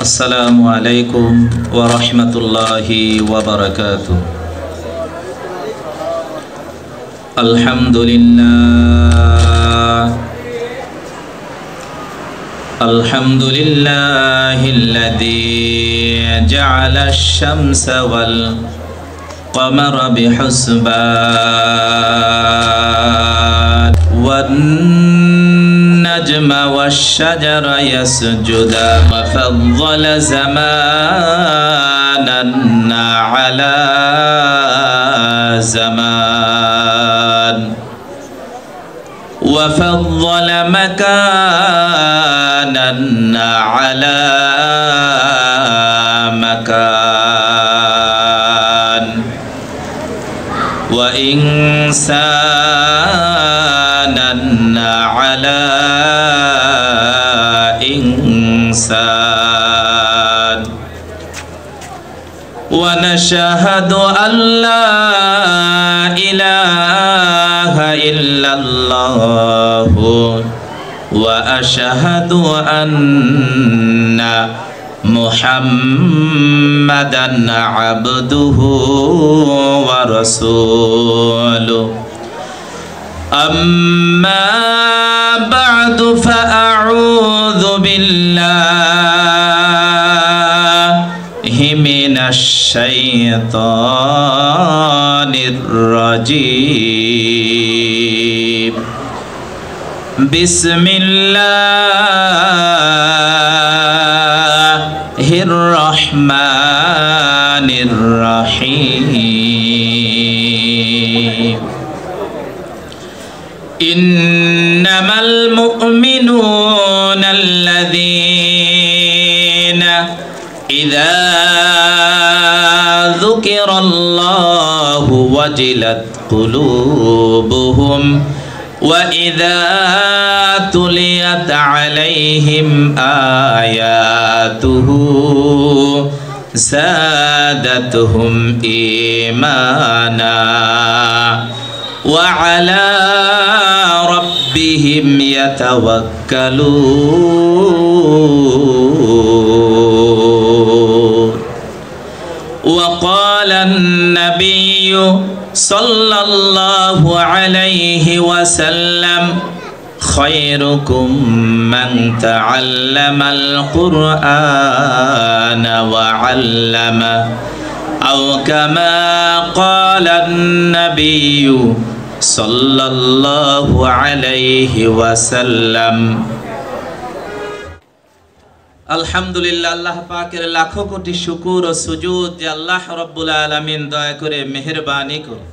السلام عليكم ورحمة الله وبركاته. الحمد لله الذي جعل الشمس والقمر بحسبان والنجم والشجر يسجدان وفضل زمانا على زمان وفضل مكانا على مكان وإنسانا على إنسان ونشهد أن لا إله إلا الله وأشهد أن محمدًا عبده ورسوله. أما بعد فأعوذ بالله من الشيطان الرجيم. بسم الله الرحمن الرحيم. إنما المؤمنون الذين إذا ذكر الله وجلت قلوبهم وإذا تليت عليهم آياته زادتهم إيمانا وعلى ربهم يتوكلون. وقال النبي صلى الله عليه وسلم خيركم من تعلم القرآن وعلمه أو كما قال النبي صلى الله عليه وسلم. আলহামদুলিল্লাহ, আল্লাহ পাকের লাখো কোটি শুকর ও সুজুদ যে আল্লাহ রব্বুল আলামিন দয়া করে মেহেরবানি করে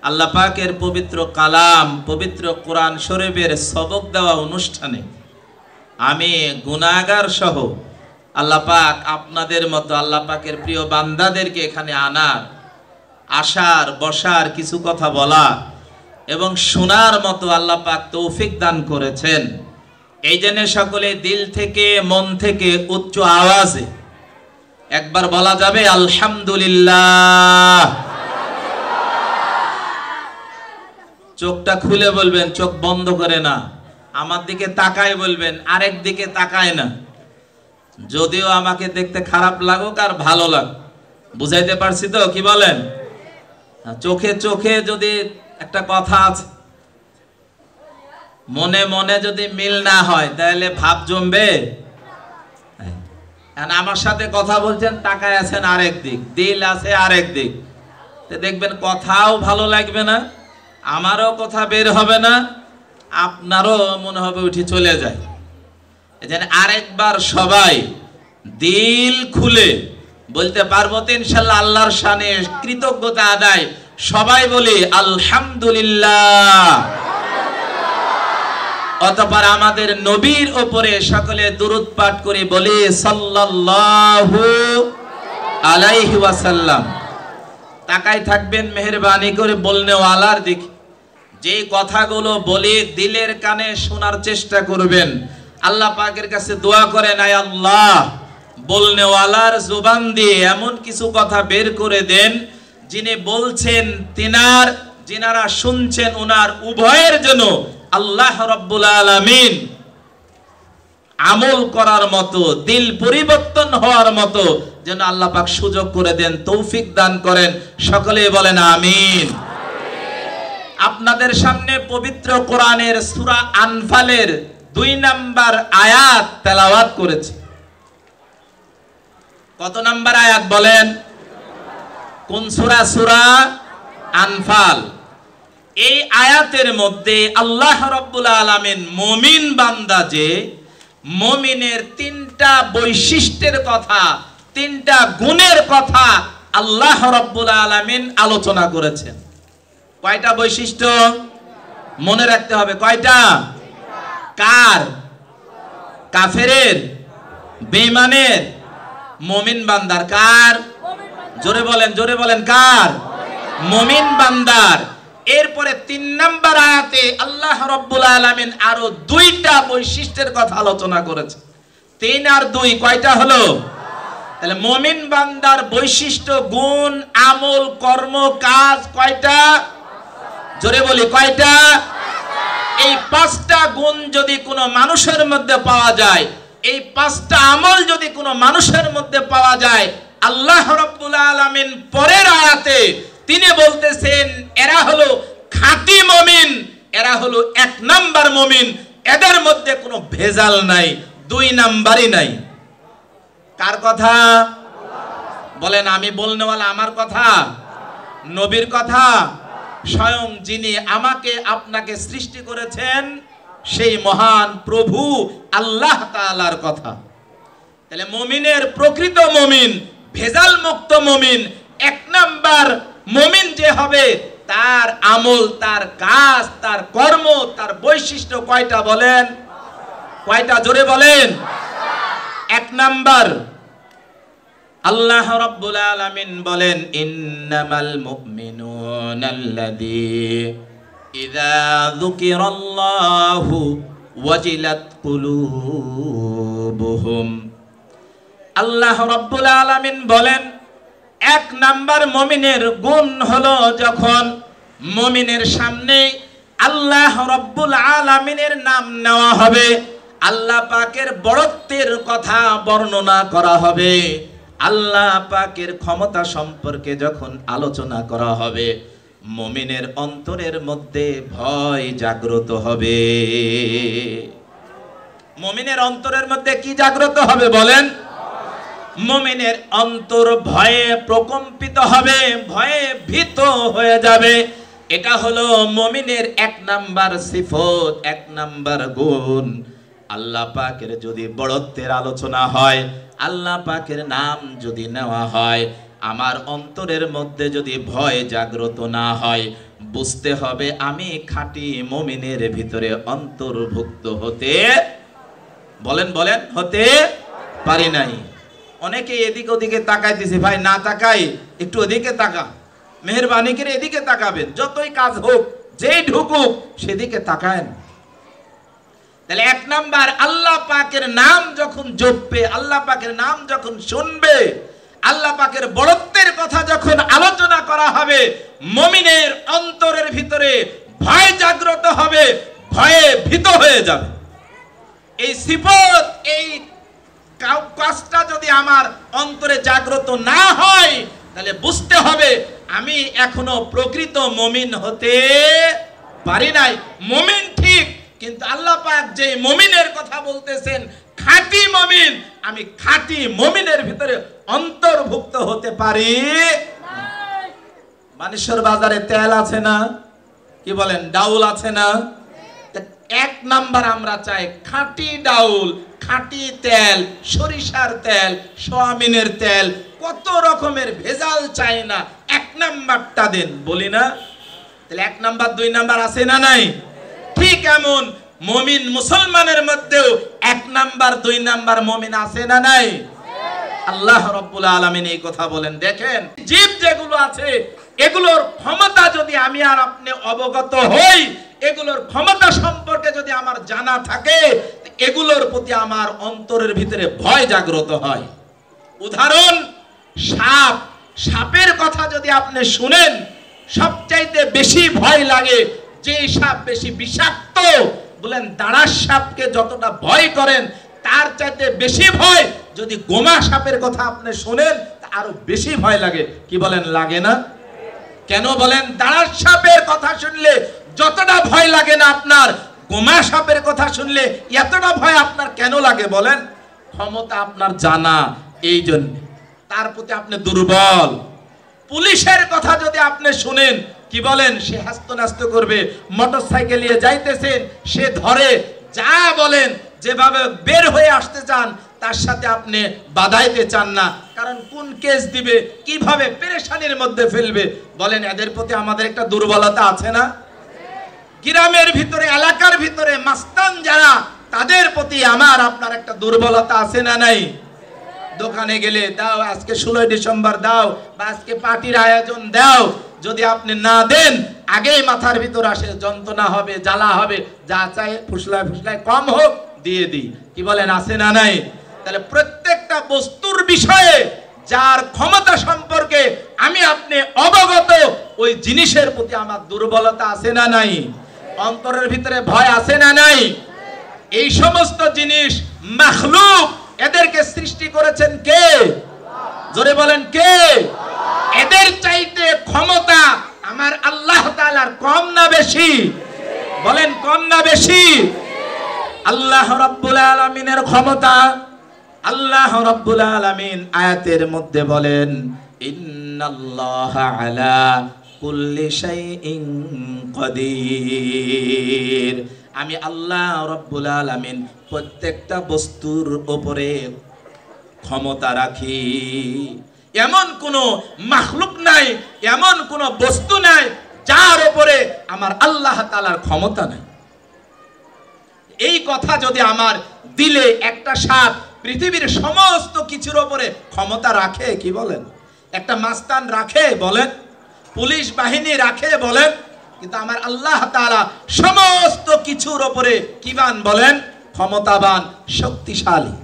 আল্লাহ পাকের পবিত্র কালাম পবিত্র কোরআন শরীফের সবক দেওয়া অনুষ্ঠানে আমি গুনাহগার সহ আল্লাহ পাক আপনাদের মতো আল্লাহ পাকের প্রিয় বান্দাদেরকে এখানে আনার, আসার, বসার, কিছু কথা বলা এবং শোনার মতো আল্লাহ পাক তৌফিক দান করেছেন। এই জন্য সকলে দিল থেকে মন থেকে উচ্চ আওয়াজে একবার বলা যাবে আলহামদুলিল্লাহ। চোখটা খুলে বলবেন, চোখ বন্ধ করে না। আমার দিকে তাকায় বলবেন, আরেক দিকে তাকায় না। যদিও আমাকে দেখতে খারাপ লাগুক আর ভালো লাগুক, বুঝাইতে পারছি তো? কি বলেন? চোখে চোখে যদি একটা কথা আছে, মনে মনে যদি মিল না হয় তাহলে ভাব জমবে। আমার সাথে কথা বলছেন, তাকায় আছেন আরেক দিক, দিল আছে আরেক দিক, দেখবেন কথাও ভালো লাগবে না, আমারও কথা বের হবে না, আপনারও মনে হবে উঠে চলে যায়। এজন্য আরেকবার সবাই দিল খুলে বলতে পারবো তো ইনশাআল্লাহ আল্লাহর শানে কৃতজ্ঞতা আদায়। সবাই বলি আলহামদুলিল্লাহ। অতঃপর আমাদের নবীর উপরে সকলে দুরূদ পাঠ করে বলি সাল্লাল্লাহু আলাইহি ওয়াসাল্লাম। তাকাই থাকবেন মেহেরবানি করে বলনেওয়ালার দিকে। যে কথাগুলো বলি দিলের কানে শোনার চেষ্টা করবেন। আল্লাহ পাকের কাছে দোয়া করেন, আয় আল্লাহ বলনেওয়ালার জবান দিয়ে এমন কিছু কথা বের করে দেন যিনি বলছেন যিনারা শুনছেন উনার উভয়ের জন্য আল্লাহ রাব্বুল আলামিন আমল করার মতো, দিল পরিবর্তন হওয়ার মতো যেন আল্লাহ পাক সুযোগ করে দেন, তৌফিক দান করেন। সকলে বলেন আমিন। আপনাদের সামনে পবিত্র কোরআনের সূরা আনফালের 2 নাম্বার আয়াত তেলাওয়াত করেছি। কত নাম্বার আয়াত বলেন? কোন সূরা? সূরা আনফাল। এই আয়াতের মধ্যে আল্লাহ রাব্বুল আলামিন মুমিন বান্দা যে মুমিনের 3টা বৈশিষ্ট্যের কথা, 3টা গুণের কথা আল্লাহ রাব্বুল আলামিন আলোচনা করেছেন। কয়টা বৈশিষ্ট্য মনে রাখতে হবে? কয়টা? কার? কাফেরের? বেঈমানের? মুমিন বান্দার। কার? জোরে বলেন, জোরে বলেন। কার? মুমিন বান্দার। এরপরে 3 নাম্বার আয়াতে আল্লাহ রাব্বুল আলামিন আরো 2টা বৈশিষ্ট্যের কথা আলোচনা করেছে। 3 আর 2 কয়টা হলো? তাহলে মুমিন বান্দার বৈশিষ্ট্য, গুণ, আমল, কর্ম, কাজ কয়টা? জোরে বলি কয়টা? এই 5টা গুণ যদি কোনো মানুষের মধ্যে পাওয়া যায়, এই 5টা আমল যদি কোনো মানুষের মধ্যে পাওয়া যায়, আল্লাহ রাব্বুল আলামিন পরের আয়াতে তিনি বলতেছেন এরা হলো খাঁটি মুমিন, এরা হলো 1 নাম্বার মুমিন, এদের মধ্যে কোনো ভেজাল নাই, 2 নাম্বারই নাই। কার কথা বলেন? আমি বলনেওয়ালা আমার কথা? নবীর কথা? স্বয়ং যিনি আমাকে আপনাকে সৃষ্টি করেছেন সেই মহান প্রভু আল্লাহ তাআলার কথা। তাহলে মুমিনের প্রকৃত মুমিন, ভেজাল মুক্ত মুমিন, 1 নাম্বার মুমিন যে হবে তার আমল, তার কাজ, তার কর্ম, তার বৈশিষ্ট্য কয়টা বলেন? কয়টা? জোরে বলেন। 1 নাম্বার আল্লাহ রাব্বুল আলামিন বলেন ইন্নামাল মুমিনুনাল্লাযী ইযা যুকিরাল্লাহু ওয়াজিলাত কুলুবুহুম। আল্লাহ রাব্বুল আলামিন বলেন 1 নাম্বার মুমিনের গুণ হলো যখন মুমিনের সামনে আল্লাহ রাব্বুল আলামিনের নাম নেওয়া হবে, আল্লাহ পাকের বড়ত্বের কথা বর্ণনা করা হবে, আল্লাহ পাকের ক্ষমতা সম্পর্কে যখন আলোচনা করা হবে, মুমিনের অন্তরের মধ্যে ভয় জাগ্রত হবে। মুমিনের অন্তরের মধ্যে কি জাগ্রত হবে বলেন? মুমিনের অন্তর ভয়ে প্রকম্পিত হবে, ভয়ে ভীত হয়ে যাবে। এটা হলো মুমিনের 1 নাম্বার সিফত, 1 নাম্বার গুণ। আল্লাহ পাকের যদি বড়ত্বের আলোচনা হয়, আল্লাহ পাকের নাম যদি নেওয়া হয়, আমার অন্তরের মধ্যে যদি ভয় জাগ্রত না হয়, বুঝতে হবে আমি খাঁটি মুমিনের ভিতরে অন্তর্ভুক্ত হতে বলেন বলেন হতে পারি নাই। অনেকে এদিক ওদিকে তাকাইতেছে, ভাই না তাকাই একটু ওদিকে তাকা, মেহেরবানি করে এদিকে তাকাবেন, যতই কাজ হোক, যেই ঢুকুক সেদিকে তাকায়েন। তাহলে 1 নাম্বার আল্লাহ পাকের নাম যখন জপবে, আল্লাহ পাকের নাম যখন শুনবে, আল্লাহ পাকের বড়ত্বের কথা যখন আলোচনা করা হবে, মুমিনের অন্তরের ভিতরে ভয় জাগ্রত হবে, ভয়ে ভীত হয়ে যাবে। এই সিফত, এই কাজটা যদি আমার অন্তরে জাগ্রত না হয়, তাহলে বুঝতে হবে আমি এখনো প্রকৃত মুমিন হতে পারি নাই। মুমিন ঠিক, কিন্তু আল্লাহ পাক যে মুমিনের কথা বলতেছেন খাঁটি মুমিন, আমি খাঁটি মুমিনের ভিতরে অন্তর্ভুক্ত হতে পারি নাই। মানেশ্বর বাজারে তেল আছে না? কি বলেন? ডাউল আছে না? 1 নাম্বার আমরা চাই খাঁটি ডাউল, খাঁটি তেল, সরিষার তেল, সোয়াবিনের তেল, কত রকমের ভেজাল চাই না, 1 নাম্বারটা দেন, বলি না? তাহলে 1 নাম্বার 2 নাম্বার আছে না নাই? ঠিক এমন মুমিন মুসলমানের মধ্যেও 1 নাম্বার 2 নাম্বার মুমিন আছে না নাই? আল্লাহ রাব্বুল আলামিন এই কথা বলেন। দেখেন জীব যেগুলো আছে এগুলোর ক্ষমতা যদি আমি আর আপনি অবগত হই, এগুলোর ক্ষমতা সম্পর্কে যদি আমার জানা থাকে, এগুলোর প্রতি আমার অন্তরের ভিতরে ভয় জাগ্রত হয়। উদাহরণ, সাপ। সাপের কথা যদি আপনি শুনেন, সবচাইতে বেশি ভয় লাগে যে সাপ বেশি বিষাক্ত, বলেন দাঁড়ার সাপকে যতটা ভয় করেন তার চাইতে বেশি ভয় যদি গোমা সাপের কথা আপনি শোনেন আরো বেশি ভয় লাগে। কি বলেন, লাগে না? কেন বলেন? দাঁড়ার সাপের কথা শুনলে যতটা ভয় লাগে না আপনার, গোমা সাপের কথা শুনলে এতটা ভয় আপনার কেন লাগে বলেন? ক্ষমতা আপনার জানা, এই জন্য তার প্রতি আপনি দুর্বল। পুলিশের কথা যদি আপনি শুনেন, কি বলেন, সে হাসতে নাস্তে করবে, মোটরসাইকেল নিয়ে যাইতেছেন, সে ধরে, যা বলেন, যেভাবে বের হয়ে আসতে চান তার সাথে আপনি বাধাইতে চান না, কারণ কোন কেস দিবে, কিভাবে পেরেশানির মধ্যে ফেলবে। বলেন, এদের প্রতি আমাদের একটা দুর্বলতা আছে না? গ্রামের ভিতরে, এলাকার ভিতরে মাস্তান যারা, তাদের প্রতি আমার আপনার একটা দুর্বলতা আছে না নাই? দোকানে গেলে দাও, আজকে 16 ডিসেম্বর দাও, বা আজকে পার্টির আয়োজন দাও, যদি আপনি না দেন আগেই মাথার ভিতর আসে, যন্ত্রণা হবে, জ্বালা হবে, যা চাই ফুসলায় ফুসলায় কম হোক দিয়ে দিই। কি বলেন, আছে না নাই? তাহলে প্রত্যেকটা বস্তুর বিষয়ে যার ক্ষমতা সম্পর্কে আমি আপনি অবগত, ওই জিনিসের প্রতি আমার দুর্বলতা আছে না নাই? অন্তরের ভিতরে ভয় আছে না নাই? এই সমস্ত জিনিস মাখলুক, এদেরকে সৃষ্টি করেছেন কে? জোরে বলেন, কে? এদের চাইতে ক্ষমতা আমার আল্লাহ তাআলার কম না বেশি? বলেন, কম না বেশি? আল্লাহ রাব্বুল আলামিনের ক্ষমতা, আল্লাহ রাব্বুল আলামিন আয়াতের মধ্যে বলেন, ইন্নাল্লাহা আলা কুল্লি শাইইন কাদির। আমি আল্লাহ রাব্বুল আলামিন প্রত্যেকটা বস্তুর উপরে ক্ষমতা রাখি। এমন কোন মাখলুক নাই, এমন কোন বস্তু নাই যার উপরে আমার আল্লাহ তাআলার ক্ষমতা নাই। এই কথা যদি আমার দিলে, একটা সাপ পৃথিবীর সমস্ত কিছুর উপরে ক্ষমতা রাখে? কি বলেন? একটা মাস্তান রাখে? বলেন। পুলিশ বাহিনী রাখে? বলেন। কিন্তু আমার আল্লাহ তাআলা সমস্ত কিছুর উপরে কিবান? বলেন, ক্ষমতাবান, শক্তিশালী।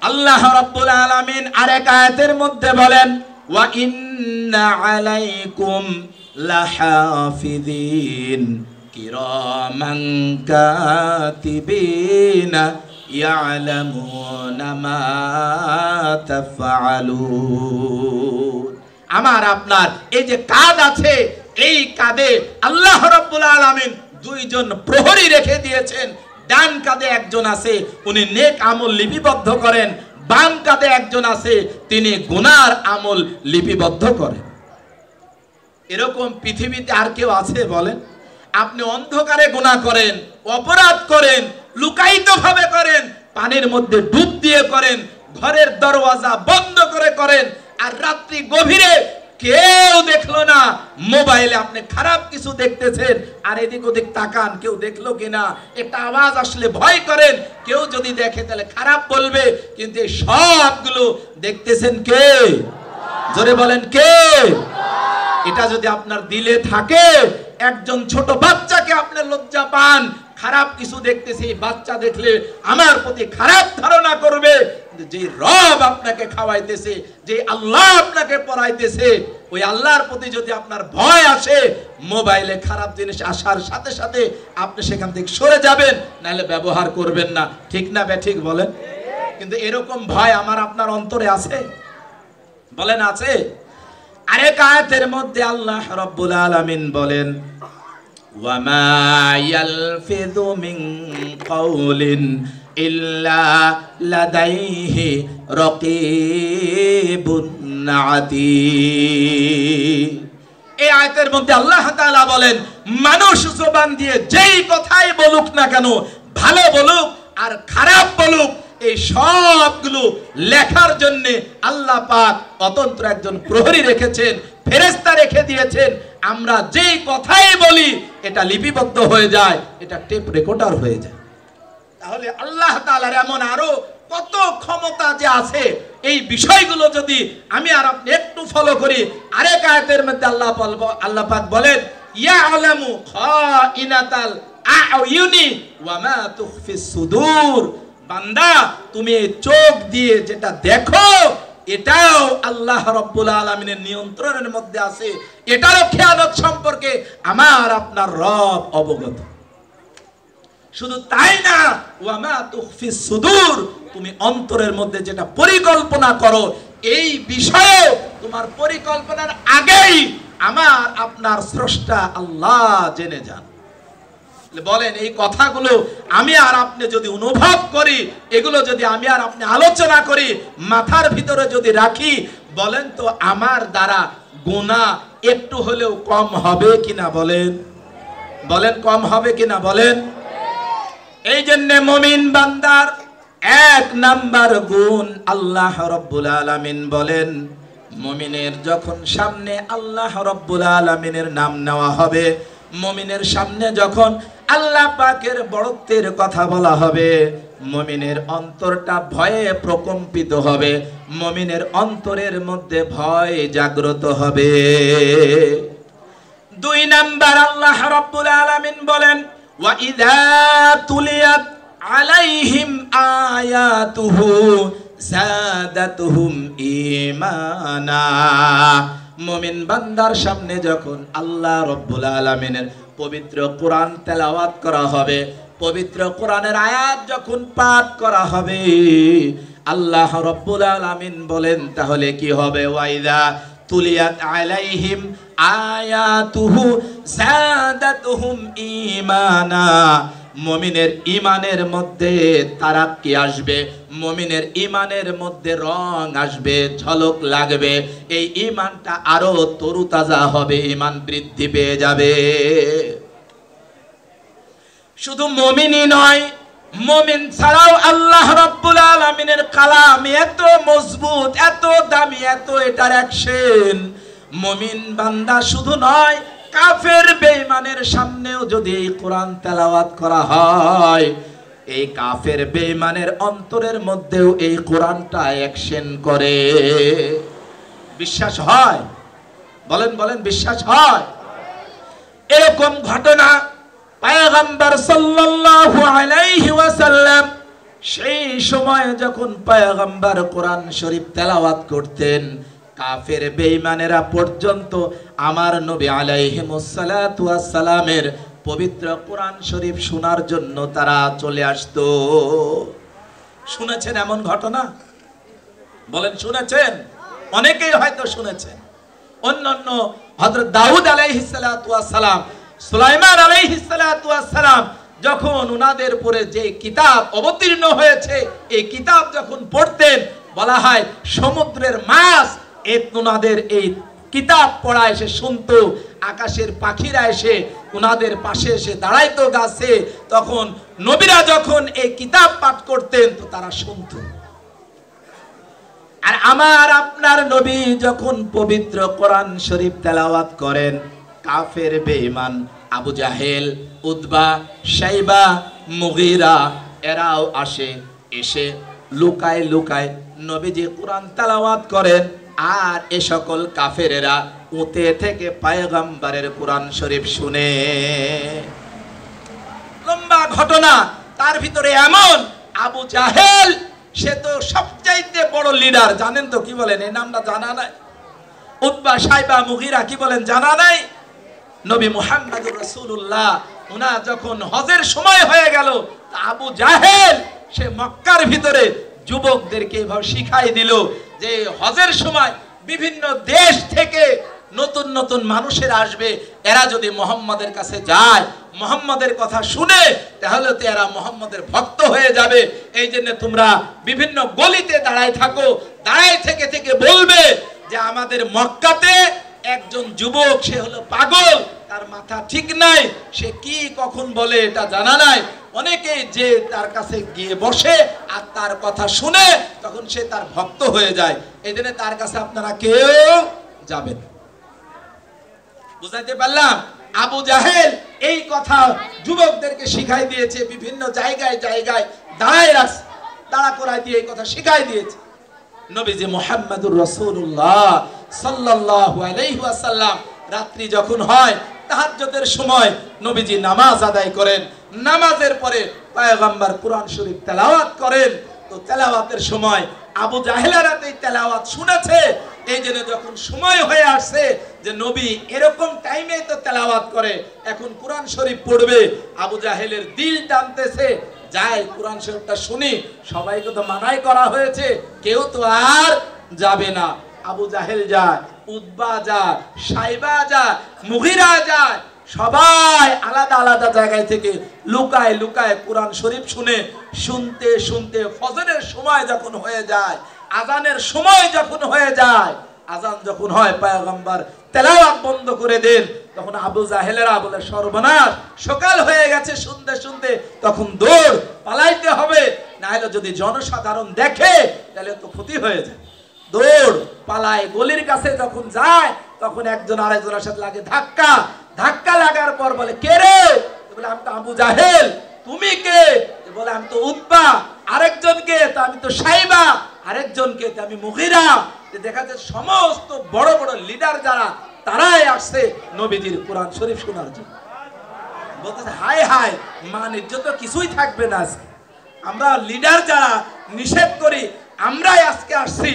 আল্লাহ রাব্বুল আলামিন আরেক আয়াতের মধ্যে বলেন, ওয়া ইন্না আলাইকুম লাহাফিযিন কিরামান কাতিবিনা ইয়ালামুনা মা তাফআলুন। আমার আপনার এই যে কাঁধ আছে, এই কাঁধে আল্লাহ রাব্বুল আলামিন দুইজন প্রহরী রেখে দিয়েছেন। ডান কাঁধে একজন আছে, উনি নেক আমল লিপিবদ্ধ করেন। বাম কাঁধে একজন আছে, তিনি গুনার আমল লিপিবদ্ধ করেন। এরকম পৃথিবীতে আর কেউ আছে বলেন? আপনি অন্ধকারে গুনাহ করেন, অপরাধ করেন, লুকায়িত ভাবে করেন, পানির মধ্যে ডুব দিয়ে করেন, ঘরের দরওয়াজা বন্ধ করে করেন, আর রাত্রি গভীরে কেউ দেখলো না, মোবাইলে আপনি খারাপ কিছু দেখতেছেন, আর এদিক ওদিক তাকান, কেউ দেখলো কিনা, একটা আওয়াজ আসলে ভয় করেন, কেউ যদি দেখে তাহলে খারাপ বলবে, কিন্তু এই সবগুলো দেখতেছেন কে? জোরে বলেন, কে? এটা যদি আপনার দিলে থাকে, একজন ছোট বাচ্চাকে আপনি লজ্জা পান, খারাপ কিছু দেখতেছি, বাচ্চা দেখলে আমার প্রতি খারাপ ধারণা করবে, যে রব আপনাকে খাওয়াইতেছে, যে আল্লাহ আপনাকে পড়াইতেছে, ওই আল্লাহর প্রতি যদি আপনার ভয় আসে, মোবাইলে খারাপ জিনিস আসার সাথে সাথে আপনি সেখান থেকে সরে যাবেন, নাহলে ব্যবহার করবেন না। ঠিক না বেঠিক বলেন? কিন্তু এরকম ভয় আমার আপনার অন্তরে আছে? বলেন, আছে? আরেক আয়াতের মধ্যে আল্লাহ রাব্বুল আলামিন বলেন, ওয়া মা ইয়ালফিযু মিন কাউলিন ইল্লা লাদাইহি রাকীবুন আতীদ। এই আয়াতের মধ্যে আল্লাহ তাআলা বলেন, মানুষ জবান দিয়ে যেই কথাই বলুক না কেন, ভালো বলুক আর খারাপ বলুক, এই সবগুলো লেখার জন্য আল্লাহ পাক অতন্ত্র একজন প্রহরী রেখেছেন, ফেরেশতা রেখে দিয়েছেন। আমরা যেই কথাই বলি এটা লিপিবদ্ধ হয়ে যায়, এটা টেপ রেকর্ডার হয়ে যায়। তাহলে আল্লাহ তাআলার এমন আরো কত ক্ষমতা যে আছে, এই বিষয়গুলো যদি আমি আর আপনি একটু ফলো করি, আরেক আয়াতের মধ্যে আল্লাহ পাক বলেন, ইয়ালামু খাইনাতাল আয়ুনি ওয়া মা তুখফিস সুদূর। বান্দা, তুমি চোখ দিয়ে যেটা দেখো, এটাও আল্লাহ রাব্বুল আলামিনের নিয়ন্ত্রণের মধ্যে আছে। এটারও খেয়ানত সম্পর্কে আমার আপনার রব অবগত। শুধু তাই না, ওয়ামা তুখফিস সুদূর, তুমি অন্তরের মধ্যে যেটা পরিকল্পনা করো এই বিষয়ে তোমার পরিকল্পনার আগেই আমার আপনার স্রষ্টা আল্লাহ জেনে যান। বলেন এই কথাগুলো আমি আর আপনি যদি অনুভব করি, এগুলো যদি আমি আর আপনি আলোচনা করি, মাথার ভিতরে যদি রাখি, বলেন তো আমার দ্বারা গুনাহ একটু হলেও কম হবে কিনা? বলেন বলেন কম হবে কিনা? বলেন। এই জন্য মুমিন বান্দার এক নাম্বার গুণ, আল্লাহ রাব্বুল আলামিন বলেন মুমিনের যখন সামনে আল্লাহ রাব্বুল আলামিনের নাম নেওয়া হবে, মুমিনের সামনে যখন আল্লাহ পাকের বড়ত্বের কথা বলা হবে, মুমিনের অন্তরটা ভয়ে প্রকম্পিত হবে, মুমিনের অন্তরের মধ্যে ভয় জাগ্রত হবে। দুই নাম্বার আল্লাহ রাব্বুল আলামিন বলেন ওয়া ইযা তুলিয়াত আলাইহিম আয়াতুহু যাদাতুহুম ঈমানা। মুমিন বান্দার সামনে যখন আল্লাহ রাব্বুল আলামিনের পবিত্র কোরআন তেলাওয়াত করা হবে, পবিত্র কোরআনের আয়াত যখন পাঠ করা হবে, আল্লাহ রাব্বুল আলামিন বলেন তাহলে কি হবে? ওয়াইদা তুলিয়াত আলাইহিম আয়াতুহু যাদাতুহুম ঈমানা। মুমিনের ঈমানের মধ্যে তারাক্কি আসবে, মুমিনের ঈমানের মধ্যে রং আসবে, ঝলক লাগবে, এই ঈমানটা আরো তরুতাজা হবে, ঈমান বৃদ্ধি পেয়ে যাবে। শুধু মুমিনই নয়, মুমিন ছাড়াও আল্লাহ রাব্বুল আলামিনের কালাম এত মজবুত, এত দামি, এত এটার অ্যাকশন। মুমিন বান্দা শুধু নয়, কাফের বেঈমানের সামনেও যদি এই কোরআন তেলাওয়াত করা হয়, এই কাফের বেঈমানের অন্তরের মধ্যেও এই কোরআনটা অ্যাকশন করে। বিশ্বাস হয়? বলেন বলেন বিশ্বাস হয়? এরকম ঘটনা পয়গম্বর সাল্লাল্লাহু আলাইহি ওয়াসাল্লাম সেই সময় যখন পয়গম্বর কোরআন শরীফ তেলাওয়াত করতেন, কাফের বেঈমানেরা পর্যন্ত আমার নবী আলাইহিমুস সালাতু ওয়াস সালামের পবিত্র কোরআন শরীফ শোনার জন্য তারা চলে আসতো। শুনেছেন এমন ঘটনা? বলেন শুনেছেন? অনেকেই হয়তো শুনেছেন। অন্যান্য হযরত দাউদ আলাইহিস সালাতু ওয়াস সালাম, সুলাইমান আলাইহিস সালাতু ওয়াস সালাম যখন উনাদের উপরে যে কিতাব অবতীর্ণ হয়েছে, এই কিতাব যখন পড়তেন, বলা হয় সমুদ্রের মাছ উনাদের এই কিতাব পড়া এসে শুনতো, আকাশের পাখিরা এসে উনাদের পাশে এসে দাঁড়াইতো গাছে, তখন নবীরা যখন এই কিতাব পাঠ করতেন তো তারা শুনতো। আর আমার আপনার নবী যখন পবিত্র কোরআন শরীফ তেলাওয়াত করেন, কাফের বেঈমান আবু জাহেল, উতবা, শাইবা, মুগীরা এরাও আসে, এসে লুকায় লুকায় নবীজি কোরআন তেলাওয়াত করেন, আর এ সকল কাফেরেরা উতে থেকে পয়গম্বরের কোরআন শরীফ শুনে। লম্বা ঘটনা। তার ভিতরে এমন আবু জাহেল, সে তো সবচাইতে বড় লিডার, জানেন তো? কি বলেন? এই নামটা জানা নাই? উতবা, শাইবা, মুগীরা কি বলেন? জানা নাই? নবী মুহাম্মদুর রাসূলুল্লাহ উনার যখন হজের সময় হয়ে গেল, আবু জাহেল সে মক্কার ভিতরে যুবকদেরকে এভাবে শিখাই দিল যে হজের সময় বিভিন্ন দেশ থেকে নতুন নতুন মানুষের আসবে, এরা যদি মুহাম্মাদের কাছে যায়, মুহাম্মাদের কথা শুনে, তাহলে তো এরা মুহাম্মাদের ভক্ত হয়ে যাবে। এই জন্য তোমরা বিভিন্ন গলিতে দাঁড়ায় থাকো, দাঁড়ায় থেকে থেকে বলবে যে আমাদের মক্কাতে একজন যুবক, সে হলো পাগল, তার মাথা ঠিক নাই, সে কি কখন বলে এটা জানা নাই। অনেকে যে তার কাছে গিয়ে বসে আর তার কথা শুনে, তখন সে তার ভক্ত হয়ে যায়। এই জন্য তার কাছে আপনারা কেউ যাবেন। বুঝাইতে পারলাম? আবু জাহেল এই কথা যুবকদেরকে শিখাই দিয়েছে, বিভিন্ন জায়গায় জায়গায় দাঁড়ায় রাখছে, দাঁড়া করায় দিয়ে এই কথা শিখাই দিয়েছে। নবীজি মুহাম্মদুর রাসূলুল্লাহ সাল্লাল্লাহু আলাইহি ওয়াসাল্লাম রাত্রি যখন হয়, তাহাজ্জুদের সময় নবীজি নামাজ আদায় করেন, নামাজের পরে পয়গম্বর কোরআন শরীফ তেলাওয়াত করেন। তো তেলাওয়াতের সময় আবু জাহেলেরা এই তেলাওয়াত শুনেছে, এই জন্য যখন সময় হয়ে আসছে যে নবী এরকম টাইমে তো তেলাওয়াত করে, এখন কোরআন শরীফ পড়বে, আবু জাহেলের দিল টানতেছে, যাই কোরআন শরীফটা শুনি। সবাইকে তো মানাই করা হয়েছে, কেউ তো আর যাবে না। আবু জাহেল যায়, উতবা যায়, সাইবা যায়, মুগিরা যায়, সবাই আলাদা আলাদা জায়গায় থেকে লুকায় লুকায় কোরআন শরীফ শুনতে শুনতে ফজরের সময় যখন হয়ে যায়, আজানের সময় যখন হয়ে যায়, আজান যখন হয় পয়গম্বর তেলাওয়াত বন্ধ করে দেন, তখন আবু জাহেলেরা বলে সর্বনাশ, সকাল হয়ে গেছে। শুনতে শুনতে তখন দৌড় পালাইতে হবে, না হলে যদি জনসাধারণ দেখে তাহলে তো ক্ষতি হয়ে যায়। দৌড় পালায়, গলির কাছে যখন যায় তখন একজন আরেকজনের সাথে লাগে ধাক্কা। ধাক্কা লাগার পর বলে কে রে? বলে আমি তো আবু জাহেল। তুমি কে? বলে আমি তো উতবা। আরেকজনকে? তো আমি তো সাইবা। আরেকজনকে? তো আমি মুগিরা। দেখা যায় সমস্ত বড় বড় লিডার যারা, তারাই আসছে নবীজির কোরআন শরীফ শোনার জন্য। বলতেছে হায় হায়, মান ইজ্জত তো কিছুই থাকবে না। আমরা লিডার যারা নিষেধ করি, আমরাই আজকে আসছি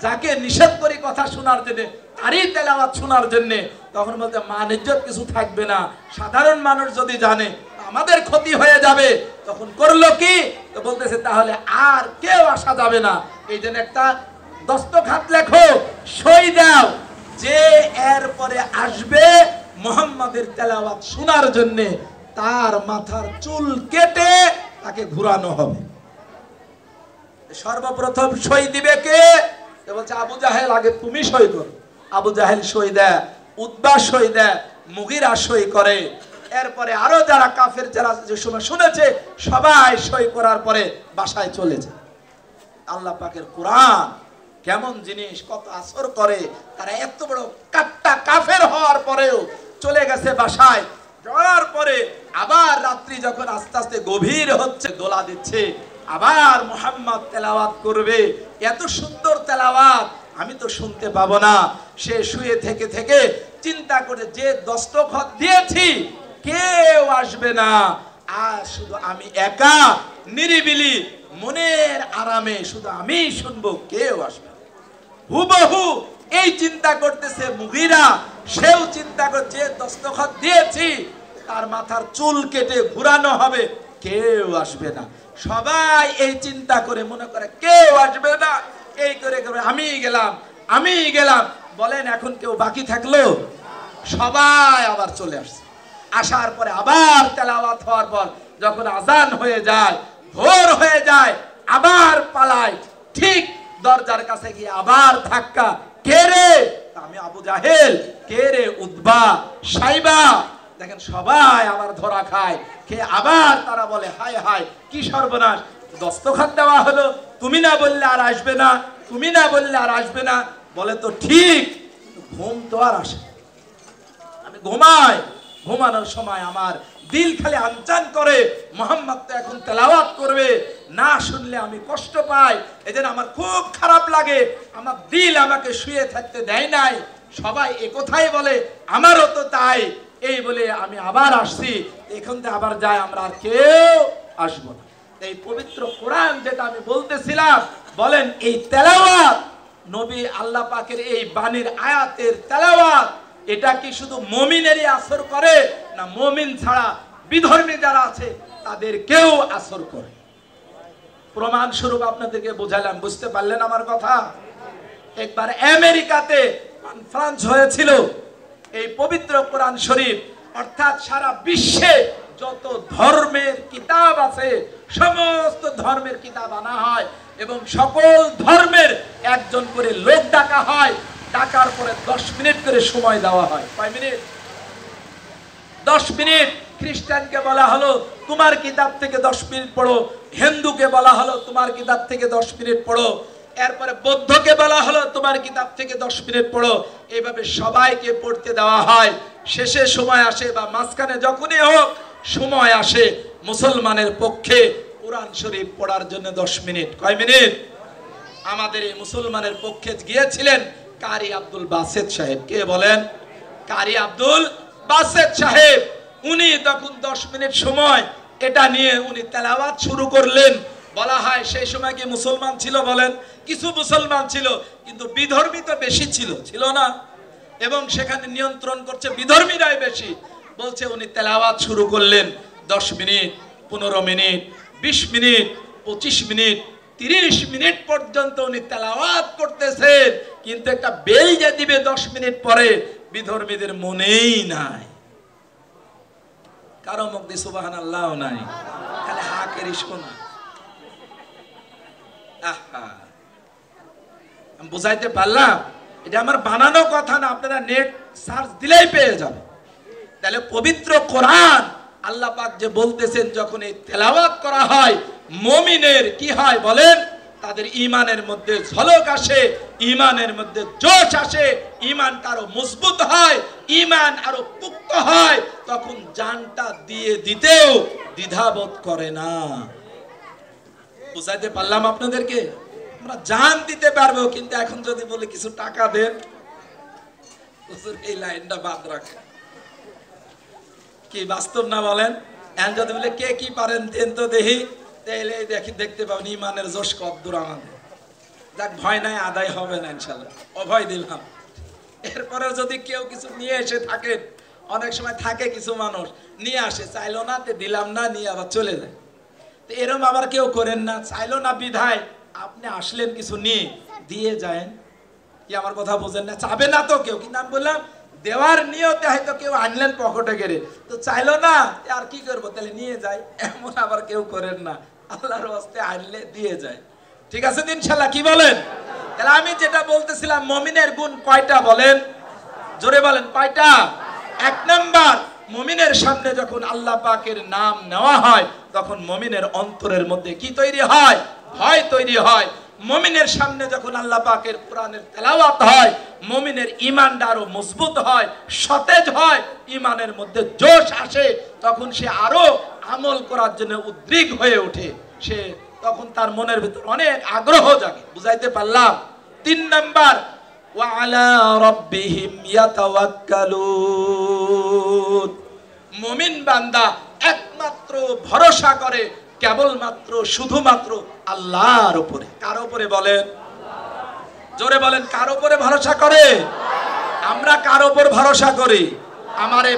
যাকে নিষেধ করি কথা শোনার জন্য, তারই তেলাওয়াত শোনার জন্য। তখন বলতে মান ইজ্জত কিছু থাকবে না, সাধারণ মানুষ যদি জানে আমাদের ক্ষতি হয়ে যাবে। তখন করলো কি? তো বলতেছে তাহলে আর কেউ আসা যাবে না। এই জন্য একটা দস্তখত লেখো, সই দাও, যে এর পরে আসবে মুহাম্মাদের তেলাওয়াত শোনার জন্য, তার মাথার চুল কেটে তাকে ঘুরানো হবে। সর্বপ্রথম সই দিবে কে? বলছে আবু জাহেল, আগে তুমি সই করো। আবু জাহেল সই দেয়, উতবা সই দেয়, মুগিরা সই করে। এরপরে আরো যারা কাফের, যারা যে সময় শুনেছে, সবাই সই করার পরে বাসায় চলে যায়। আল্লাহ পাকের কোরআন কেমন জিনিস, কত আসর করে। তারা এত বড় কাট্টা কাফের হওয়ার পরেও চলে গেছে বাসায়। যাওয়ার পরে আবার রাত্রি যখন আস্তে আস্তে গভীর হচ্ছে, দোলা দিচ্ছে, আবার মুহাম্মদ তেলাওয়াত করবে। এত সুন্দর তেলাওয়াত আমি তো শুনতে পাবো না। সে শুয়ে থেকে থেকে চিন্তা করে, যে দস্তখত দিয়েছি কেউ আসবে না, আর শুধু আমি একা নিরিবিলি মনের আরামে শুধু আমি শুনবো, কেউ আসবে না। হুবহু এই চিন্তা করতেছে মুগিরা। সেও চিন্তা করে, যে দস্তখত দিয়েছি তার মাথার চুল কেটে ঘুরানো হবে, কেউ আসবে না। সবাই এই চিন্তা করে মনে করে কেউ আসবে না। এই করে করে আমি গেলাম। বলেন এখন কেউ বাকি থাকলো? সবাই আবার চলে আসছে। আসার পরে আবার তেলাওয়াত হওয়ার পর যখন আজান হয়ে যায়, ভোর হয়ে যায়, আবার পালায়। ঠিক দরজার কাছে গিয়ে আবার ধাক্কা। কে রে? আমি আবু জাহেল। কে রে? উতবা, সাইবা। দেখেন সবাই আবার ধরা খায়। খেয়ে আবার তারা বলে হায় হায়, কি সর্বনাশ, দস্তখত দেওয়া হলো, তুমি না বললে আর আসবে না, তুমি না বললে আর আসবে না। বলে তো ঠিক, ঘুম তো আর আসে। আমি ঘুমাই, ঘুমানোর সময় আমার দিল খালি আনচান করে, মুহাম্মদ তো এখন তেলাওয়াত করবে, না শুনলে আমি কষ্ট পাই। এজন্য আমার খুব খারাপ লাগে, আমার দিল আমাকে শুয়ে থাকতে দেয় নাই। সবাই একথাই বলে, আমারও তো তাই। এই বলে আমি আবার আসছি, এখন তো আবার যাই, আমরা আর কেউ আসবো না। এই পবিত্র কোরআন যেটা আমি বলতেছিলাম, বলেন এই তেলাওয়াত, নবী আল্লাহ পাকের এই বাণীর আয়াতের তেলাওয়াত, এটা কি শুধু মুমিনেরই আসর করে, না মুমিন ছাড়া বিধর্মী যারা আছে তাদের কেউ আসর করে? প্রমাণ স্বরূপ আপনাদেরকে বোঝালাম, বুঝতে পারলেন আমার কথা? একবার আমেরিকাতে কনফারেন্স হয়েছিল, এই পবিত্র কোরআন শরীফ, অর্থাৎ সারা বিশ্বে যত ধর্মের কিতাব আছে সমস্ত ধর্মের কিতাব আনা হয় এবং সকল ধর্মের একজন করে লোক ডাকা হয়। ডাকার পরে 10 মিনিট করে সময় দেওয়া হয়। কয় মিনিট? 10 মিনিট। খ্রিস্টানকে বলা হলো তোমার কিতাব থেকে 10 মিনিট পড়ো, হিন্দুকে বলা হলো তোমার কিতাব থেকে 10 মিনিট পড়ো, এরপরে বৌদ্ধকে বলা হলো তোমার কিতাব থেকে 10 মিনিট পড়ো। এইভাবে সবাইকে পড়তে দেওয়া হয়। শেষে সময় আসে বা মাঝখানে যখনই হোক সময় আসে, মুসলমানের পক্ষে কোরআন শরীফ পড়ার জন্য 10 মিনিট। কয় মিনিট? আমাদের এই মুসলমানের পক্ষে গিয়েছিলেন কারি আব্দুল বাসেত সাহেব। কে বলেন? কারি আব্দুল বাসেত সাহেব। উনি তখন 10 মিনিট সময় এটা নিয়ে উনি তেলাওয়াত শুরু করলেন। বলা হয় সেই সময় কি মুসলমান ছিল বলেন? কিছু মুসলমান ছিল, কিন্তু বিধর্মী তো বেশি ছিল, ছিল না? এবং সেখানে নিয়ন্ত্রণ করছে বিধর্মীরাই বেশি। বলছে উনি তেলাওয়াত শুরু করলেন, 10 minute, 15 minute, 20 minute, 25 minute, 30 minute পর্যন্ত উনি তেলাওয়াত করতেছেন, কিন্তু একটা বেল যে দিবে 10 মিনিট পরে বিধর্মীদের মনেই নাই। কারো মুখ দিয়ে সুবহানাল্লাহ নাই, খালি হাকেরই শোনা। আমি বুঝাইতে পারলাম? এটা আমার বানানো কথা না, আপনারা নেট সার্চ দিলেই পেয়ে যাবেন। তাহলে পবিত্র কোরআন আল্লাহ পাক যে বলতেছেন, যখন এই তেলাওয়াত করা হয় মুমিনের কি হয় বলেন? তাদের ঈমানের মধ্যে ঝলক আসে, ঈমানের মধ্যে জোশ আসে, ঈমানটা আরো মজবুত হয়, ঈমান আরো পুক্ত হয়, তখন জানটা দিয়ে দিতেও দ্বিধাবোধ করে না। বুঝাইতে পারলাম আপনাদেরকে? আমরা জান দিতে পারবো, কিন্তু এখন যদি বলে কিছু টাকা দেন, এই লাইনটা বাদ রাখে, কি বাস্তব না বলেন? এখন যদি বলে কে কি পারেন দেন তো দেখি, তাহলে দেখতে পাবেন ইমানের জোশ কদ্দূর আমাদের। যাক, ভয় নাই, আদায় হবে না ইনশাল্লাহ, অভয় দিলাম। এরপরে যদি কেউ কিছু নিয়ে এসে থাকেন, অনেক সময় থাকে কিছু মানুষ নিয়ে আসে, চাইলো না তে দিলাম না, নিয়ে আবার চলে যায়। তো এরকম আবার কেউ করেন না, চাইলো না বিধায় আপনি আসলেন কিছু নিয়ে দিয়ে যায়। কি আমার কথা বোঝেন না? চাবে না তো কেউ, কিন্তু আমি বললাম দেওয়ার নিয়তে হয়তো কেউ আনলেন পকেটে গেড়ে, তো চাইলো না, আর কি করবো, তাহলে নিয়ে যায়, এমন আবার কেউ করেন না। আল্লাহর ওয়াস্তে আনলে দিয়ে যায়। ঠিক আছে ইনশাআল্লাহ, কি বলেন? তাহলে আমি যেটা বলতেছিলাম, মুমিনের গুণ কয়টা বলেন? জোরে বলেন, কয়টা? 1 নাম্বার, মুমিনের সামনে যখন আল্লাহ পাকের নাম নেওয়া হয়, তখন মুমিনের অন্তরের মধ্যে কি তৈরি হয়? ভয় তৈরি হয়। মুমিনের সামনে যখন আল্লাহ পাকের কোরআনের তেলাওয়াত হয়, মুমিনের ঈমানটা আরো মজবুত হয়, সতেজ হয়, ঈমানের মধ্যে জোশ আসে, তখন সে আরো আমল করার জন্য উদ্গ্রীব হয়ে ওঠে। সে তখন তার মনের ভিতর অনেক আগ্রহ জাগে। বুঝাইতে পারলাম? 3 নাম্বার, ওয়া আলা রাব্বিহিম ইয়াতাওয়াক্কালুন। মুমিন বান্দা একমাত্র ভরসা করে কেবলমাত্র শুধুমাত্র আল্লাহর উপরে। কার উপরে বলেন? জোরে বলেন, কার উপরে ভরসা করে? আমরা কার উপর ভরসা করি? আমারে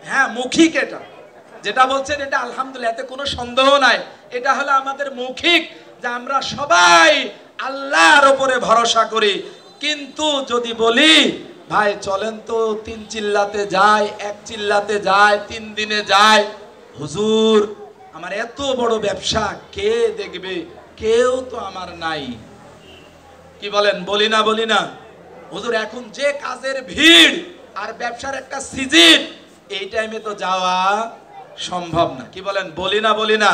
হ্যাঁ, মৌখিক এটা যেটা বলছেন, এটা আলহামদুলিল্লাহ, এতে কোনো সন্দেহ নাই। এটা হলো আমাদের মৌখিক, যে আমরা সবাই আল্লাহর উপরে ভরসা করি। কিন্তু যদি বলি ভাই চলেন তো 3 চিল্লাতে যায়, 1 চিল্লাতে যায়, 3 দিনে যায়, হুজুর আমার এত বড় ব্যবসা কে দেখবে? কেউ তো আমার নাই। কি বলেন? বলি না? বলি না? হুজুর এখন যে কাজের ভিড় আর ব্যবসার একটা সিজন, এই টাইমে তো যাওয়া সম্ভব না। কি বলেন? বলি না? বলি না?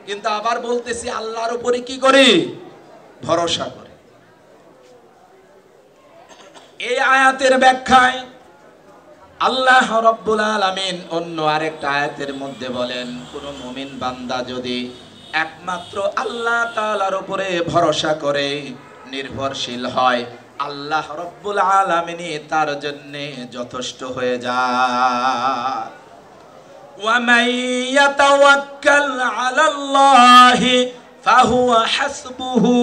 কিন্তু আবার বলতেছি আল্লাহর উপরে কি করি? ভরসা করি। এই আয়াতের ব্যাখ্যায় আল্লাহ রাব্বুল আলামিন অন্য আরেকটা আয়াতের মধ্যে বলেন, কোন মুমিন বান্দা যদি একমাত্র আল্লাহ তাআলার উপরে ভরসা করে, নির্ভরশীল হয়, আল্লাহ রাব্বুল আলামিনই তার জন্য যথেষ্ট হয়ে যায়। ওয়া মান ইয়াতাওয়াক্কাল আলাল্লাহি ফাহুয়া হাসবুহু।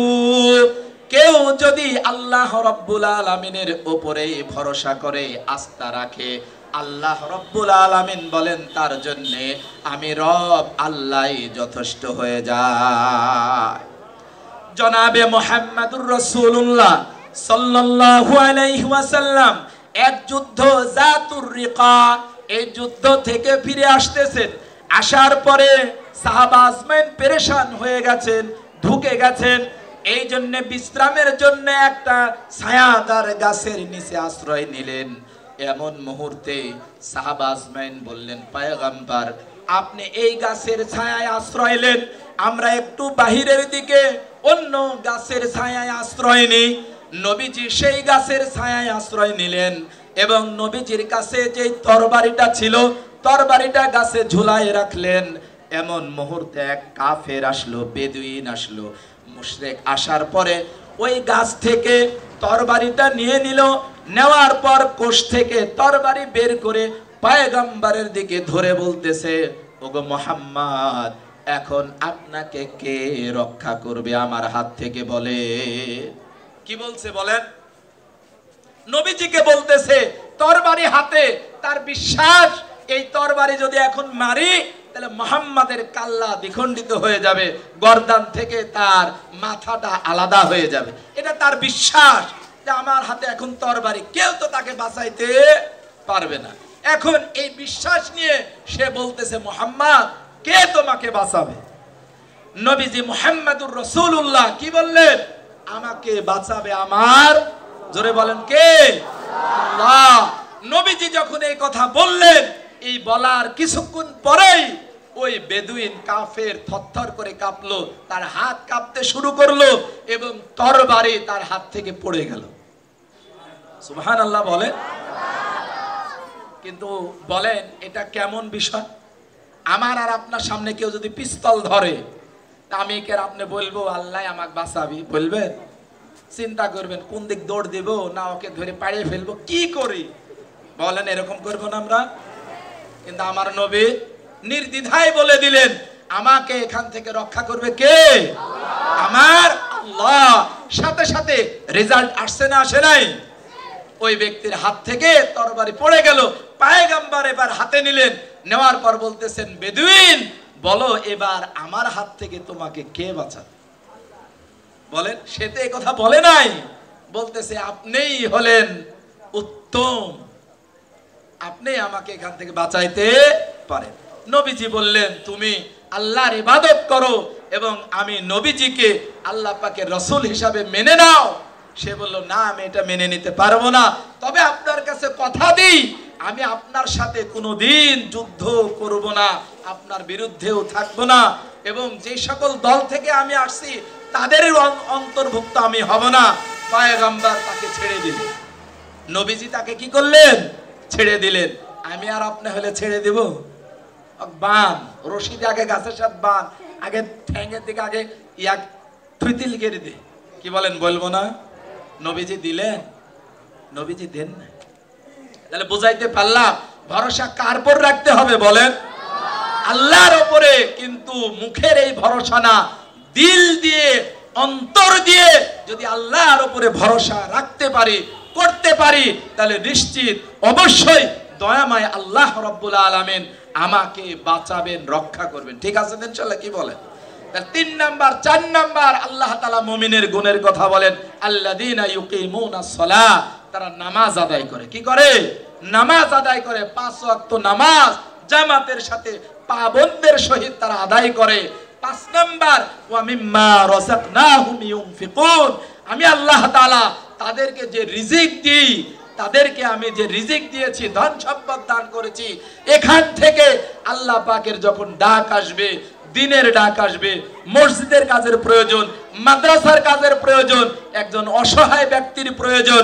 কেউ যদি আল্লাহ রাব্বুল আলামিনের উপরে ভরসা করে, আস্থা রাখে, আল্লাহ রাব্বুল আলামিন বলেন তার জন্য আমি রব আল্লাহই যথেষ্ট হয়ে যায়। জনাবে মুহাম্মদুর রাসূলুল্লাহ সাল্লাল্লাহু আলাইহি ওয়াসাল্লাম এক যুদ্ধ জাতুর রিকা, এই যুদ্ধ থেকে ফিরে আসতেছেন। আসার পরে সাহাবা আজমাইন পেরেশান হয়ে গেছেন, ঢুকে গেছেন। এই জন্য বিশ্রামের জন্য একটা ছায়াদার গাছের নিচে আশ্রয় নিলেন। এমন মুহূর্তে সাহাবা আজমাইন বললেন, পয়গম্বর আপনি এই গাছের ছায়ায় আশ্রয় নেন, আমরা একটু বাহিরের দিকে অন্য গাছের ছায়ায় আশ্রয় নেই। নবীজি সেই গাছের ছায়ায় আশ্রয় নিলেন এবং নবীজির কাছে যে তরবারিটা ছিল, তরবারিটা গাছে ঝুলায় রাখলেন। এমন মুহূর্তে এক কাফের আসলো, বেদুইন আসলো, মুশরিক আসার পরে ওই গাছ থেকে তরবারিটা নিয়ে নিল। নেওয়ার পর কোষ থেকে তরবারি বের করে পয়গম্বরের দিকে ধরে বলতেছে, ওগো মুহাম্মদ এখন আপনাকে কে রক্ষা করবে আমার হাত থেকে? বলে কি বলছে বলেন? নবীজিকে বলতেছে তরবারি হাতে, তার বিশ্বাস এই তরবারি যদি এখন মারি তাহলে মুহাম্মাদের কাল্লা দ্বিখণ্ডিত হয়ে যাবে, গর্দান থেকে তার মাথাটা আলাদা হয়ে যাবে। এটা তার বিশ্বাস যে আমার হাতে এখন তরবারি, কেউ তো তাকে বাঁচাইতে পারবে না। এখন এই বিশ্বাস নিয়ে সে বলতেছে মুহাম্মদ কে তোমাকে বাঁচাবে? নবীজি মুহাম্মাদুর রাসূলুল্লাহ কি বললেন? আমাকে বাঁচাবে আমার, জোরে বলেন কে? আল্লাহ। নবীজি যখন এই কথা বললেন, এই বলার কিছুক্ষণ পরেই ওই বেদুইন কাফের থরথর করে কাঁপলো, তার হাত কাঁপতে শুরু করলো এবং তরবারি তার হাত থেকে পড়ে গেল। সুবহানাল্লাহ বলেন। কিন্তু বলেন এটা কেমন বিষয়? আমার আর আপনার সামনে কেউ যদি পিস্তল ধরে, আমি কে আপনি বলবো আল্লাহ আমাকে বাঁচাবি বলবেন? চিন্তা করবেন কোন দিক দৌড় দেব, না ওকে ধরে পাড়িয়ে ফেলবো, কি করি বলেন? এরকম করবো না আমরা? কিন্তু আমার নবী নির্দ্বিধায় বলে দিলেন আমাকে এখান থেকে রক্ষা করবে কে? আমার আল্লাহ। সাথে সাথে রেজাল্ট আসছে না আসে নাই? ওই ব্যক্তির হাত থেকে তরবারি পড়ে গেল। পয়গম্বর এবার হাতে নিলেন, নেওয়ার পর বলতেছেন বেদুইন বলো এবার আমার হাত থেকে তোমাকে কে বাঁচাবে? বলেন, সে তো এই কথা বলে নাই, বলতেছে আপনিই হলেন উত্তম, আপনি আমাকে এখান থেকে বাঁচাইতে পারেন। নবীজি বললেন তুমি আল্লাহর ইবাদত করো এবং আমি নবীজিকে আল্লাহ পাকের রাসূল হিসাবে মেনে নাও। সে বলল না আমি এটা মেনে নিতে পারবো না, তবে আপনার কাছে কথা দিই আমি আপনার সাথে কোনোদিন যুদ্ধ করব না, আপনার বিরুদ্ধেও থাকবো না এবং যে সকল দল থেকে আমি আসছি তাদের অন্তর্ভুক্ত আমি হব না। পয়গম্বর তাকে ছেড়ে দিলেন। নবীজি তাকে কি করলেন? ছেড়ে দিলেন। আমি আর আপনি হলে ছেড়ে দেব? বান রশি দিয়ে আগে গাছের সাথে বান, আগে ঠ্যাঙের দিকে আগে ইয়াক থুইতিল কেড়ে দে, কি বলেন? বলবো না? নবীজি দিলেন? নবীজি দেন না। তাহলে বুঝাইতে পারলাম ভরসা কার উপর রাখতে হবে বলেন? আল্লাহর উপরে। কিন্তু মুখের এই ভরসা না, দিল দিয়ে অন্তর দিয়ে যদি আল্লাহর উপরে ভরসা রাখতে পারি, করতে পারি, তাহলে নিশ্চিত অবশ্যই দয়াময় আল্লাহ রাব্বুল আলামিন আমাকে বাঁচাবেন, রক্ষা করবেন। ঠিক আছে ইনশাআল্লাহ? কি বলেন? তার 3 নাম্বার 4 নাম্বার আল্লাহ তাআলা মুমিনের গুণের কথা বলেন, আল্লাযীনা ইউকিমুনাস সালাহ, তারা নামাজ আদায় করে। কি করে? নামাজ আদায় করে। 5 ওয়াক্ত নামাজ জামাতের সাথে পাবন্দের সহিত তারা আদায় করে। 5 নাম্বার ওয়া মিম্মা রাযাকনাহুম ইউনফিকুন, আমি আল্লাহ তাআলা তাদেরকে যে রিজিক দিই, তাদেরকে আমি যে রিজিক দিয়েছি, ধন সম্পদ দান করেছি, এখান থেকে আল্লাহ পাকের যখন ডাক আসবে, দিনের ডাক আসবে, মসজিদের কাজের প্রয়োজন, মাদ্রাসার কাজের প্রয়োজন, একজন অসহায় ব্যক্তির প্রয়োজন,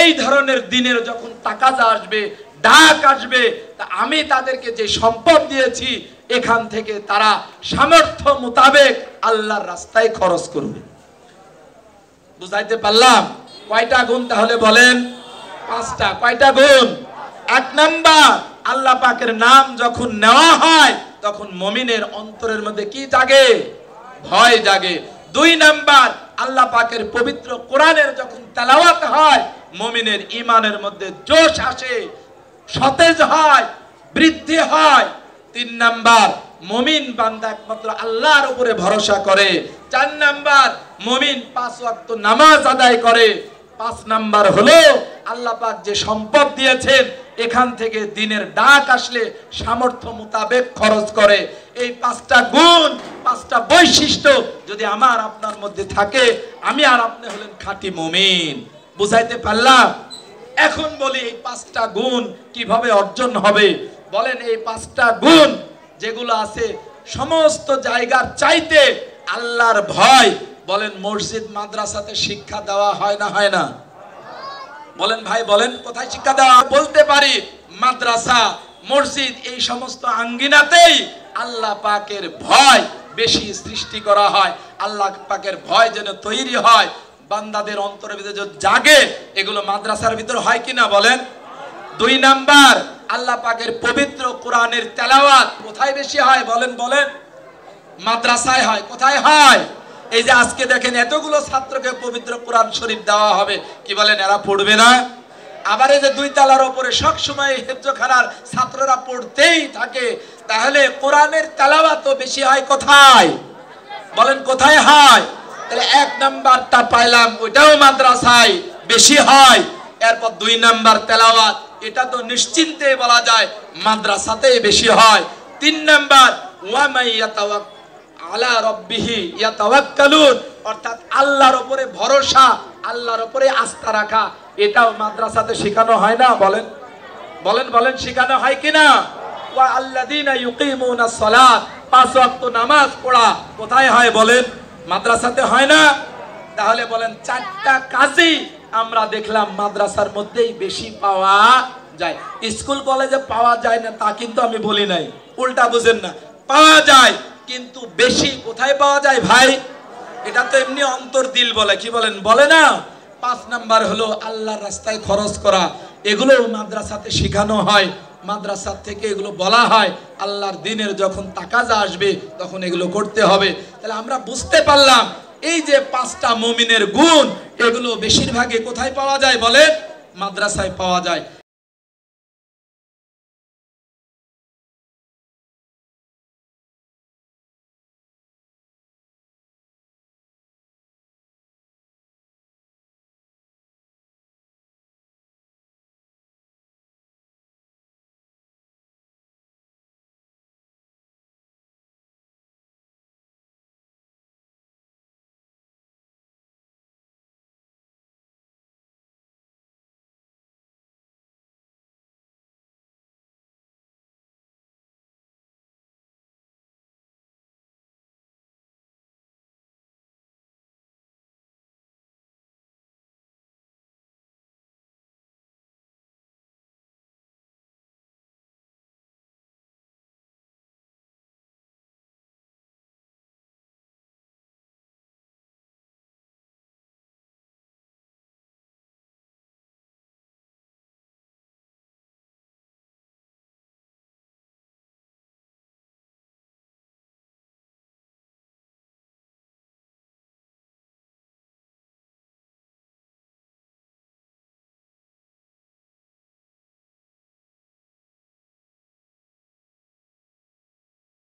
এই ধরনের দিনের যখন তাকাজা আসবে, ডাক আসবে, তা আমি তাদেরকে যে সম্পদ দিয়েছি এখান থেকে তারা সামর্থ্য মোতাবেক আল্লাহর রাস্তায় খরচ করবে। বুঝাইতে পারলাম? কয়টা গুণ তাহলে বলেন? 5টা। কয়টা গুণ? 1 নাম্বার আল্লাহ পাকের নাম যখন নেওয়া হয় তখন মুমিনের অন্তরের মধ্যে কি জাগে? ভয় জাগে। 2 নাম্বার আল্লাহ পাকের পবিত্র কোরআনের যখন তেলাওয়াত হয় মুমিনের ঈমানের মধ্যে জোশ আসে, সতেজ হয়, বৃদ্ধি হয়। 3 নাম্বার মুমিন বান্দা একমাত্র আল্লাহর উপরে ভরসা করে। 4 নাম্বার মুমিন 5 ওয়াক্ত নামাজ আদায় করে। 5 নাম্বার হলো আল্লাহ পাক যে সম্পদ দিয়েছেন এখান থেকে দিনের ডাক আসলে সামর্থ্য মোতাবেক খরচ করে। এই 5টা গুণ, 5টা বৈশিষ্ট্য যদি আমার আপনার মধ্যে থাকে, আমি আর আপনি হলেন খাঁটি মুমিন। বুঝাইতে পারলাম? এখন বলি এই 5টা গুণ কিভাবে অর্জন হবে? বলেন এই 5টা গুণ যেগুলো আছে সমস্ত জায়গার চাইতে আল্লাহর ভয়। বলেন মসজিদ মাদ্রাসাতে শিক্ষা দেওয়া হয় না হয় না? বলেন ভাই বলেন কোথায় শিক্ষা দেওয়া? বলতে পারি মাদ্রাসা, মসজিদ, এই সমস্ত আঙ্গিনাতেই আল্লাহ পাকের ভয় বেশি সৃষ্টি করা হয়। আল্লাহ পাকের ভয় যেন তৈরি হয়, বান্দাদের অন্তরের ভিতরে যে জাগে, এগুলো মাদ্রাসার ভিতরে হয় কিনা বলেন? 2 নাম্বার আল্লাহ পাকের পবিত্র কোরআনের তেলাওয়াত কোথায় বেশি হয় বলেন? বলেন মাদ্রাসায় হয়। কোথায় হয়? এই যে আজকে দেখেন এতগুলো ছাত্রকে পবিত্র কোরআন শরীফ দেওয়া হবে, কি বলেন এরা পড়বে না? আবার এই যে 2 তলার উপরে সব সময় হেফজখানার ছাত্ররা পড়তেই থাকে, তাহলে কোরআনের তেলাওয়াত তো বেশি হয় কোথায়? বলেন কোথায় হয়? তাহলে 1 নাম্বারটা পাইলাম, ওইটাও মাদ্রাসায় বেশি হয়। এরপর 2 নাম্বার তেলাওয়াত, এটা তো নিশ্চিন্তে বলা যায় মাদ্রাসাতেই বেশি হয়। 3 নাম্বার ওয়া মাইয়াতাওয়াক্কাল আলা রাব্বিহি ইয়াতাওয়াক্কালুন, অর্থাৎ আল্লাহর উপরে ভরসা, আল্লাহর উপরে আস্থা রাখা, এটাও মাদ্রাসাতে শেখানো হয় না? বলেন বলেন বলেন, শেখানো হয় কিনা? ওয়া আল্লাযীনা ইউকিমুনাস সালাত, 5 ওয়াক্ত নামাজ পড়া কোথায় হয় বলেন? মাদ্রাসাতে হয় না? তাহলে বলেন 4টা কাজই আমরা দেখলাম মাদ্রাসার মধ্যেই বেশি পাওয়া যায়। স্কুল কলেজে পাওয়া যায় না তা কিন্তু আমি বলি নাই, উল্টা বুঝেন না, পাওয়া যায়, কিন্তু বেশি কোথায় পাওয়া যায় ভাই? এটা তো এমনি অন্তর দিল বলে, কি বলেন? বলে না। 5 নাম্বার হলো আল্লাহর রাস্তায় খরচ করা, এগুলো মাদ্রাসাতে শেখানো হয়। মাদ্রাসা থেকে এগুলো বলা হয় আল্লাহর দ্বীনের যখন তাকাজা আসবে তখন এগুলো করতে হবে। তাহলে আমরা বুঝতে পারলাম এই যে 5টা মুমিনের গুণ, এগুলো বেশিরভাগই কোথায় পাওয়া যায় বলেন? মাদ্রাসায় পাওয়া যায়।